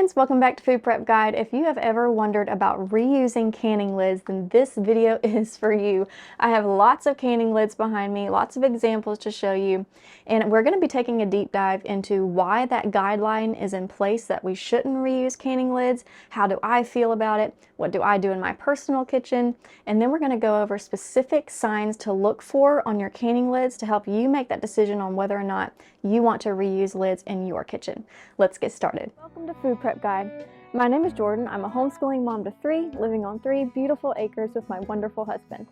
friends, welcome back to Food Prep Guide. If you have ever wondered about reusing canning lids, then this video is for you. I have lots of canning lids behind me, lots of examples to show you, and we're going to be taking a deep dive into why that guideline is in place that we shouldn't reuse canning lids, how do I feel about it, what do I do in my personal kitchen, and then we're going to go over specific signs to look for on your canning lids to help you make that decision on whether or not you want to reuse lids in your kitchen. Let's get started. Welcome to Food Prep Guide. My name is Jordan. I'm a homeschooling mom to 3, living on 3 beautiful acres with my wonderful husband.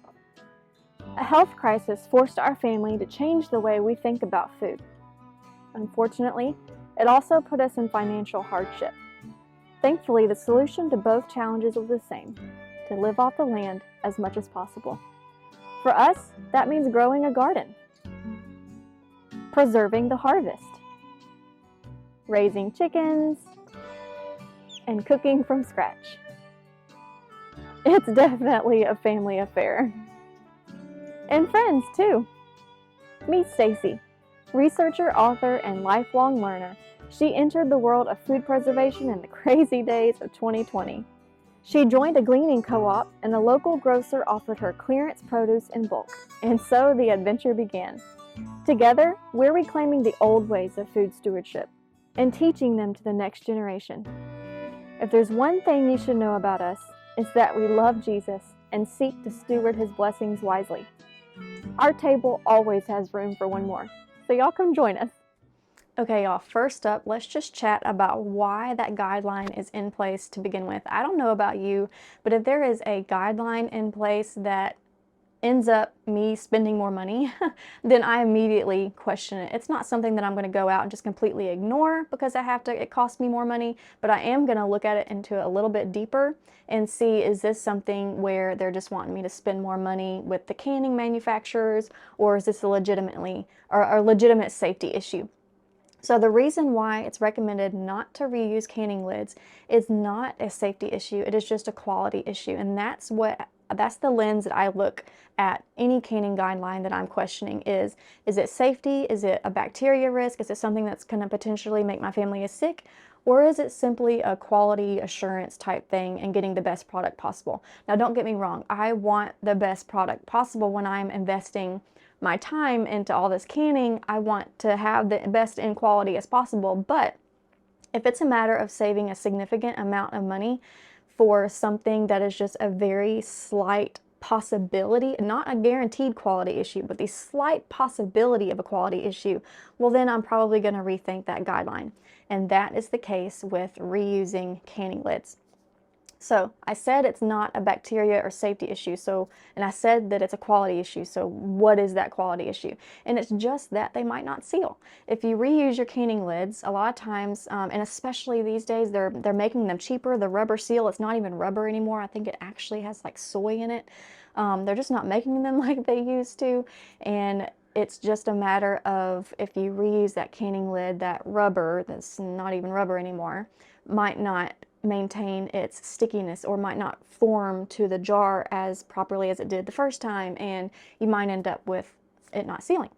A health crisis forced our family to change the way we think about food. Unfortunately, it also put us in financial hardship. Thankfully, the solution to both challenges was the same: to live off the land as much as possible. For us, that means growing a garden, preserving the harvest, raising chickens, and cooking from scratch. It's definitely a family affair. And friends, too. Meet Stacy, researcher, author, and lifelong learner. She entered the world of food preservation in the crazy days of 2020. She joined a gleaning co-op, and a local grocer offered her clearance produce in bulk, and so the adventure began. Together, we're reclaiming the old ways of food stewardship and teaching them to the next generation. If there's one thing you should know about us, it's that we love Jesus and seek to steward his blessings wisely. Our table always has room for one more, so y'all come join us. Okay, y'all, first up, let's just chat about why that guideline is in place to begin with. I don't know about you, but if there is a guideline in place that ends up me spending more money, then I immediately question it. It's not something that I'm going to go out and just completely ignore because it costs me more money, but I am going to look at it into a little bit deeper and see, is this something where they're just wanting me to spend more money with the canning manufacturers, or is this a legitimate safety issue? So the reason why it's recommended not to reuse canning lids is not a safety issue, it is just a quality issue, and that's the lens that I look at any canning guideline that I'm questioning. Is it safety? Is it a bacteria risk? Is it something that's going to potentially make my family sick? Or is it simply a quality assurance type thing and getting the best product possible? Now, don't get me wrong, I want the best product possible when I'm investing my time into all this canning. I want to have the best in quality as possible, but if it's a matter of saving a significant amount of money for something that is just a very slight possibility, not a guaranteed quality issue, but the slight possibility of a quality issue, well, then I'm probably going to rethink that guideline. And that is the case with reusing canning lids. So I said it's not a bacteria or safety issue, and I said that it's a quality issue. So what is that quality issue? And it's just that they might not seal. If you reuse your canning lids, a lot of times, and especially these days, they're making them cheaper. The rubber seal, it's not even rubber anymore. I think it actually has like soy in it. They're just not making them like they used to, and it's just a matter of, if you reuse that canning lid, that rubber that's not even rubber anymore might not maintain its stickiness or might not form to the jar as properly as it did the first time, and you might end up with it not sealing.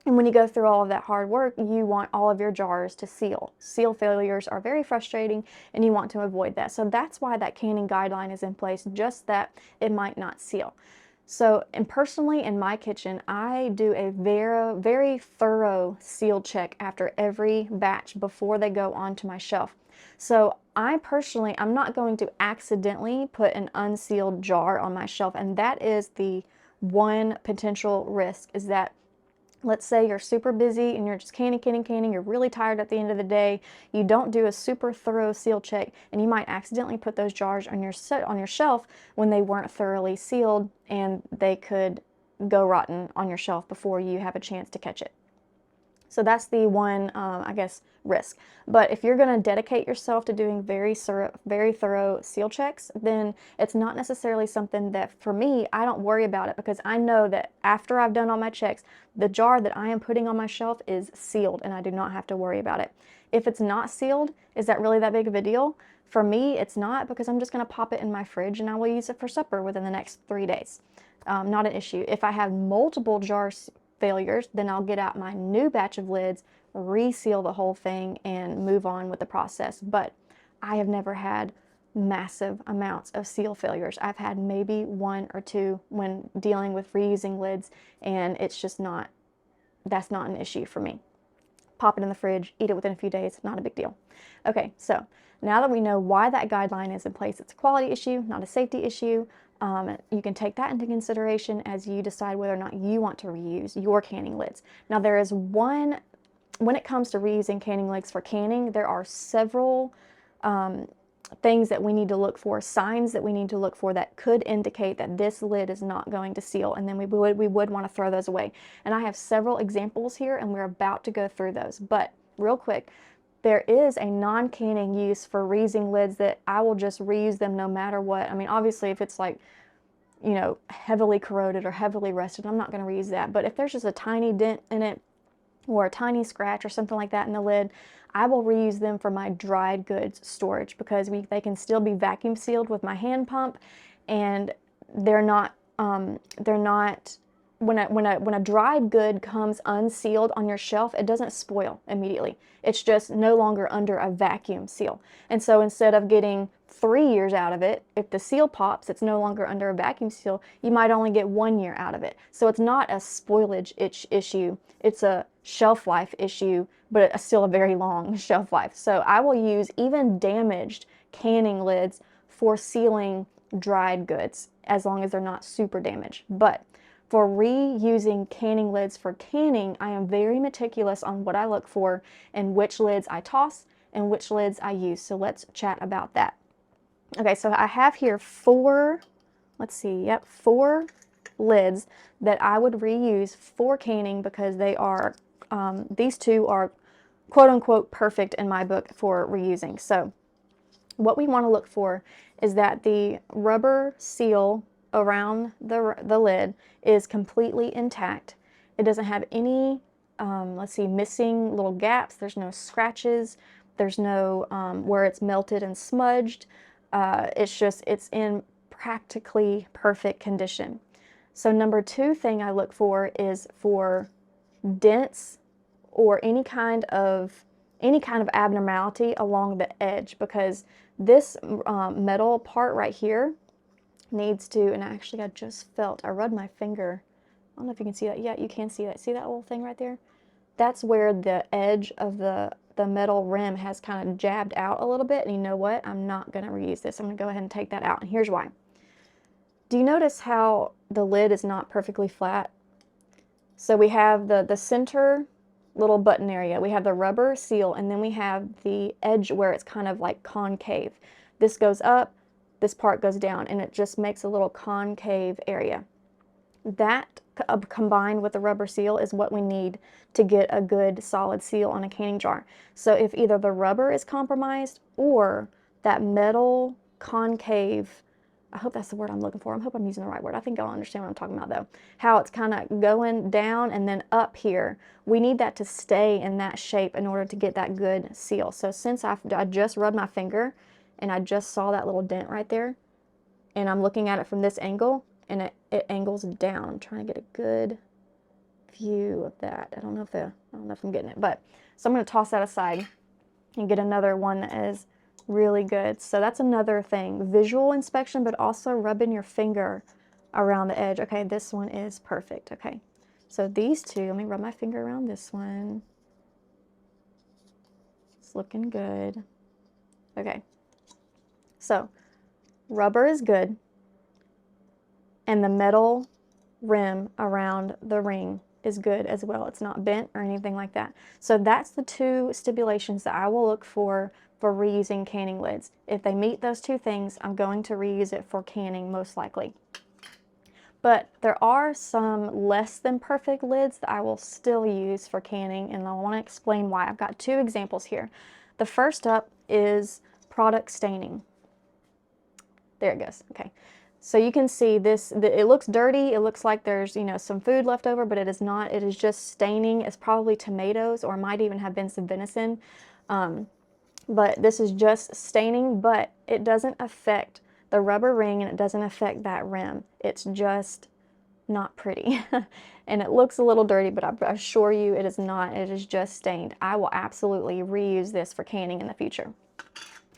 And when you go through all of that hard work, you want all of your jars to seal. Seal failures are very frustrating, and you want to avoid that. So that's why that canning guideline is in place, just that it might not seal. So, and personally in my kitchen, I do a very, very thorough seal check after every batch before they go onto my shelf. So I'm not going to accidentally put an unsealed jar on my shelf, and that is the one potential risk, is that let's say you're super busy and you're just canning, you're really tired at the end of the day, you don't do a super thorough seal check, and you might accidentally put those jars on your shelf when they weren't thoroughly sealed, and they could go rotten on your shelf before you have a chance to catch it. So that's the one, I guess, risk. But if you're going to dedicate yourself to doing very thorough seal checks, then it's not necessarily something that, for me, I don't worry about it, because I know that after I've done all my checks, the jar that I am putting on my shelf is sealed, and I do not have to worry about it. If it's not sealed, is that really that big of a deal? For me, it's not, because I'm just going to pop it in my fridge and I will use it for supper within the next 3 days. Not an issue. If I have multiple jars failures, then I'll get out my new batch of lids, reseal the whole thing, and move on with the process. But I have never had massive amounts of seal failures. I've had maybe 1 or 2 when dealing with reusing lids, and it's just not, that's not an issue for me. Pop it in the fridge, eat it within a few days, not a big deal. Okay, so now that we know why that guideline is in place, it's a quality issue, not a safety issue. You can take that into consideration as you decide whether or not you want to reuse your canning lids. Now there is one, when it comes to reusing canning lids for canning, there are several things that we need to look for, signs that we need to look for that could indicate that this lid is not going to seal, and then we would want to throw those away. And I have several examples here, and we're about to go through those. But real quick, there is a non-canning use for reusing lids that I will just reuse them no matter what. I mean, obviously, if it's like, you know, heavily corroded or heavily rusted, I'm not going to reuse that. But if there's just a tiny dent in it or a tiny scratch or something like that in the lid, I will reuse them for my dried goods storage, because they can still be vacuum sealed with my hand pump, and they're not when a dried good comes unsealed on your shelf, it doesn't spoil immediately. It's just no longer under a vacuum seal. And so instead of getting 3 years out of it, if the seal pops, it's no longer under a vacuum seal, you might only get 1 year out of it. So it's not a spoilage issue, it's a shelf life issue, but it's still a very long shelf life. So I will use even damaged canning lids for sealing dried goods, as long as they're not super damaged. But for reusing canning lids for canning, I am very meticulous on what I look for and which lids I toss and which lids I use. So let's chat about that. Okay, so I have here 4 lids that I would reuse for canning, because they are, these 2 are quote unquote perfect in my book for reusing. So what we want to look for is that the rubber seal around the lid is completely intact. It doesn't have any, missing little gaps. There's no scratches. There's no where it's melted and smudged. It's in practically perfect condition. So number 2 thing I look for is for dents or any kind of abnormality along the edge, because this metal part right here needs to, and actually I rubbed my finger. I don't know if you can see that. Yeah, you can see that. See that little thing right there? That's where the edge of the metal rim has kind of jabbed out a little bit, and you know what? I'm not going to reuse this. I'm going to go ahead and take that out, and here's why. Do you notice how the lid is not perfectly flat? So we have the center little button area, we have the rubber seal, and then we have the edge where it's kind of like concave. This goes up, this part goes down, and it just makes a little concave area. That combined with the rubber seal is what we need to get a good solid seal on a canning jar. So if either the rubber is compromised or that metal concave, I hope that's the word I'm looking for. I hope I'm using the right word. I think y'all understand what I'm talking about though. How it's kind of going down and then up here. We need that to stay in that shape in order to get that good seal. So since I just rubbed my finger and I just saw that little dent right there, and I'm looking at it from this angle, and it angles down. I'm trying to get a good view of that. I don't know if I'm getting it, but so I'm going to toss that aside and get another one that is really good. So that's another thing, visual inspection, but also rubbing your finger around the edge. Okay, this one is perfect. Okay, so these 2, let me rub my finger around this one. It's looking good. Okay, so rubber is good, and the metal rim around the ring is good as well. It's not bent or anything like that. So that's the 2 stipulations that I will look for reusing canning lids. If they meet those 2 things, I'm going to reuse it for canning most likely. But there are some less than perfect lids that I will still use for canning, and I want to explain why. I've got 2 examples here. The first up is product staining. There it goes. Okay. So you can see this, it looks dirty. It looks like there's, some food left over, but it is not. It is just staining. It's probably tomatoes, or might even have been some venison. But this is just staining, but it doesn't affect the rubber ring, and it doesn't affect that rim. It's just not pretty. And it looks a little dirty, but I assure you it is not. It is just stained. I will absolutely reuse this for canning in the future.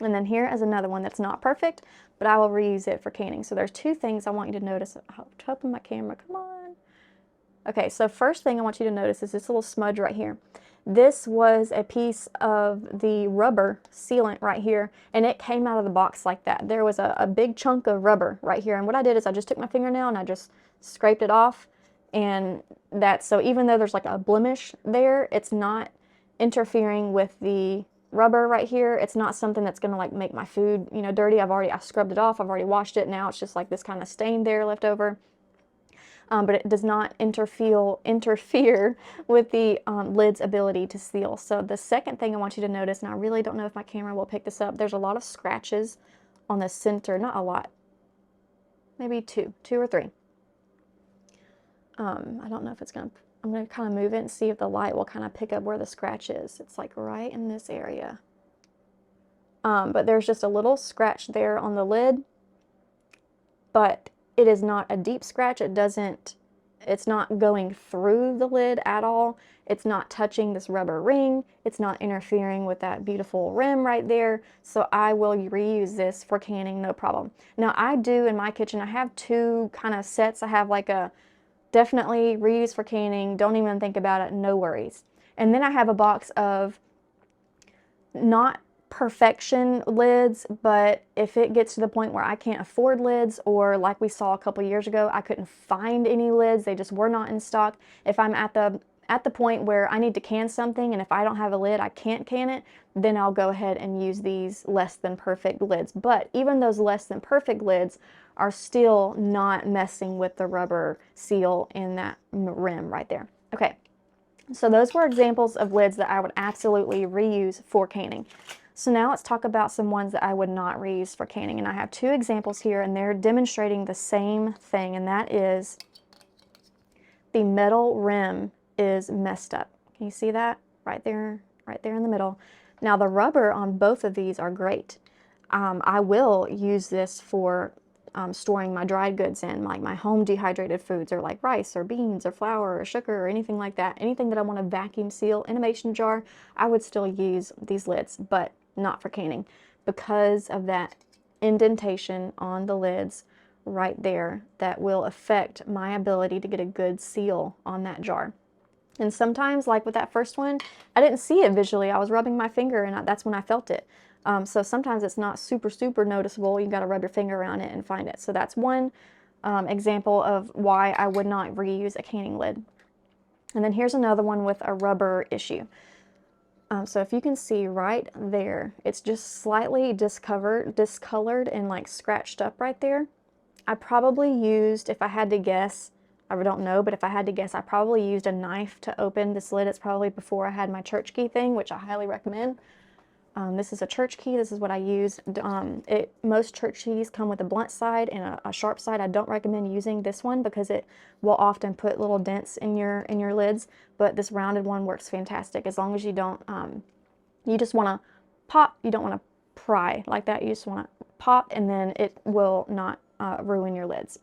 And then here is another one that's not perfect, but I will reuse it for canning. So there's two things I want you to notice. I'll open my camera, come on. Okay, so first thing I want you to notice is this little smudge right here. This was a piece of the rubber sealant right here, and it came out of the box like that. There was a big chunk of rubber right here, and what I did is I just took my fingernail and I just scraped it off, and so even though there's like a blemish there, it's not interfering with the rubber right here. It's not something that's gonna like make my food, you know, dirty. I scrubbed it off, I've already washed it, now it's just like this kind of stain there left over. But it does not interfere with the lid's ability to seal. So the second thing I want you to notice, and I really don't know if my camera will pick this up, there's a lot of scratches on the center, not a lot, maybe two or three. I don't know if it's gonna, I'm gonna kind of move it and see if the light will kind of pick up where the scratch is. It's like right in this area. But there's just a little scratch there on the lid, but it is not a deep scratch. It's not going through the lid at all. It's not touching this rubber ring. It's not interfering with that beautiful rim right there. So I will reuse this for canning, no problem. Now I do in my kitchen, I have two kind of sets. I have like a definitely reuse for canning, don't even think about it, no worries. And then I have a box of not perfection lids, but if it gets to the point where I can't afford lids, or like we saw a couple years ago, I couldn't find any lids, they just were not in stock. If I'm at the point where I need to can something, and if I don't have a lid, I can't can it, then I'll go ahead and use these less than perfect lids. But even those less than perfect lids are still not messing with the rubber seal in that rim right there. Okay, so those were examples of lids that I would absolutely reuse for canning. So now let's talk about some ones that I would not reuse for canning. And I have two examples here, and they're demonstrating the same thing, and that is the metal rim is messed up. Can you see that? Right there in the middle. Now the rubber on both of these are great. I will use this for storing my dried goods in, like my home dehydrated foods, or like rice or beans or flour or sugar or anything like that. Anything that I want to vacuum seal in a mason jar, I would still use these lids, but not for canning, because of that indentation on the lids right there that will affect my ability to get a good seal on that jar. And sometimes, like with that first one, I didn't see it visually. I was rubbing my finger, and that's when I felt it. So sometimes it's not super noticeable. You got to rub your finger around it and find it. So that's one example of why I would not reuse a canning lid. And then here's another one with a rubber issue. So if you can see right there, it's just slightly discolored and like scratched up right there. I probably used, if I had to guess, I don't know, but if I had to guess, I probably used a knife to open this lid. It's probably before I had my church key thing, which I highly recommend. This is a church key. This is what I use. Most church keys come with a blunt side and a sharp side. I don't recommend using this one because it will often put little dents in your lids, but this rounded one works fantastic as long as you don't, you just want to pop, you don't want to pry like that. You just want to pop, and then it will not ruin your lids.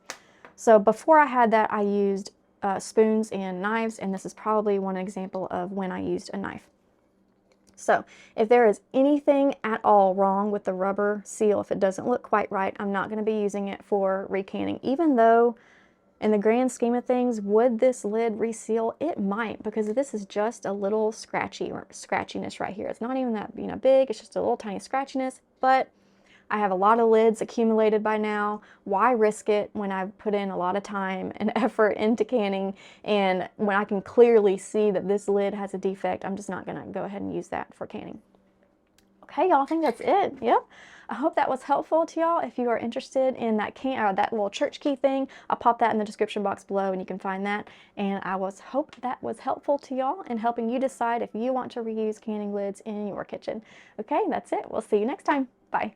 So before I had that, I used spoons and knives, and this is probably one example of when I used a knife. So if there is anything at all wrong with the rubber seal, if it doesn't look quite right, I'm not going to be using it for recanning. Even though in the grand scheme of things, would this lid reseal? It might, because this is just a little scratchiness right here. It's not even that big, it's just a little tiny scratchiness, but I have a lot of lids accumulated by now. Why risk it when I've put in a lot of time and effort into canning, and when I can clearly see that this lid has a defect, I'm just not gonna go ahead and use that for canning. Okay, y'all, I think that's it. Yep. I hope that was helpful to y'all. If you are interested in that that little church key thing, I'll pop that in the description box below and you can find that. And I hope that was helpful to y'all in helping you decide if you want to reuse canning lids in your kitchen. Okay, that's it. We'll see you next time. Bye.